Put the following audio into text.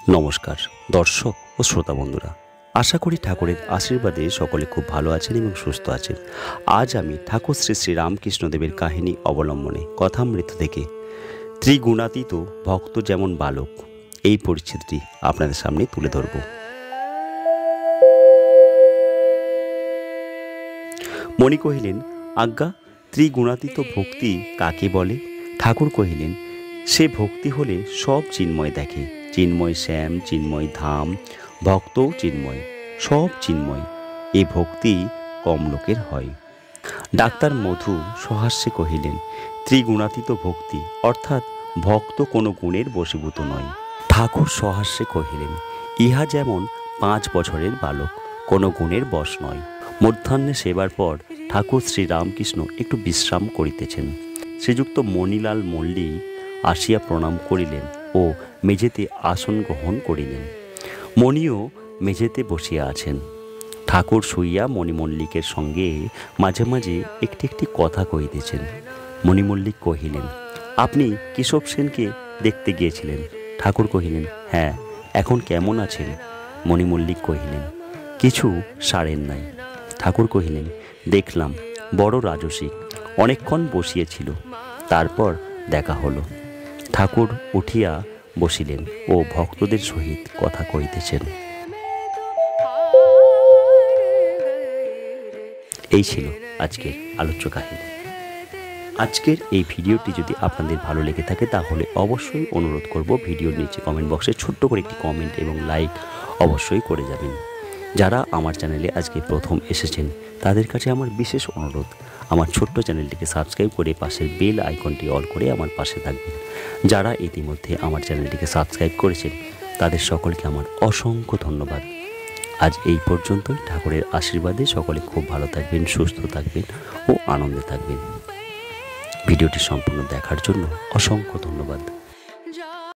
নমস্কার দর্শক ও শ্রোতা বন্ধুরা, আশা করি ঠাকুরের আশীর্বাদে সকলে খুব ভালো আছেন এবং সুস্থ আছেন। আজ আমি ঠাকুর শ্রী শ্রী রামকৃষ্ণদেবের কাহিনী অবলম্বনে কথামৃত থেকে ত্রিগুণাতীত ভক্ত যেমন বালক এই পরিচ্ছেদটি আপনাদের সামনে তুলে ধরব। মণি কহিলেন, আজ্ঞা, ত্রিগুণাতীত ভক্তি কাকে বলে? ঠাকুর কহিলেন, সে ভক্তি হলে সব চিন্ময় দেখে। চিন্ময় শ্যাম, চিন্ময় ধাম, ভক্তও চিন্ময়, সব চিন্ময়। এ ভক্তি কম লোকের হয়। ডাক্তার মধু সহাস্যে কহিলেন, ত্রিগুণাতীত ভক্তি অর্থাৎ ভক্ত কোনো গুণের বশীভূত নয়। ঠাকুর সহাস্যে কহিলেন, ইহা যেমন 5 বছরের বালক, কোনো গুণের বশ নয়। মধ্যাহ্নে সেবার পর ঠাকুর শ্রীরামকৃষ্ণ একটু বিশ্রাম করিতেছেন। শ্রীযুক্ত মণিলাল মল্লিক আসিয়া প্রণাম করিলেন ও মেঝেতে আসন গ্রহণ করিলেন। মণিও মেঝেতে বসিয়া আছেন। ঠাকুর শুইয়া মণিমল্লিকের সঙ্গে মাঝে মাঝে একটি একটি কথা কহিতেছেন। মণিমল্লিক কহিলেন, আপনি কেশব সেনকে দেখতে গিয়েছিলেন? ঠাকুর কহিলেন, হ্যাঁ, এখন কেমন আছেন? মণিমল্লিক কহিলেন, কিছু সারেন নাই। ঠাকুর কহিলেন, দেখলাম বড় রাজসিক, অনেকক্ষণ বসিয়েছিল, তারপর দেখা হলো। ঠাকুর উঠিয়া বসিলেন ও ভক্তদের সহিত কথা কহিতেছেন। এই ছিল আজকের আলোচ্য কাহিনী। আজকের এই ভিডিওটি যদি আপনাদের ভালো লেগে থাকে তাহলে অবশ্যই অনুরোধ করব ভিডিওর নিচে কমেন্ট বক্সে ছোট্ট করে একটি কমেন্ট এবং লাইক অবশ্যই করে যাবেন। যারা আমার চ্যানেলে আজকে প্রথম এসেছেন তাদের কাছে আমার বিশেষ অনুরোধ, আমার ছোট্ট চ্যানেলটিকে সাবস্ক্রাইব করে পাশের বেল আইকনটি অল করে আমার পাশে থাকবেন। যারা ইতিমধ্যে আমার চ্যানেলটিকে সাবস্ক্রাইব করেছেন তাদের সকলকে আমার অসংখ্য ধন্যবাদ। আজ এই পর্যন্তই। ঠাকুরের আশীর্বাদে সকলে খুব ভালো থাকবেন, সুস্থ থাকবেন ও আনন্দে থাকবেন। ভিডিওটি সম্পূর্ণ দেখার জন্য অসংখ্য ধন্যবাদ।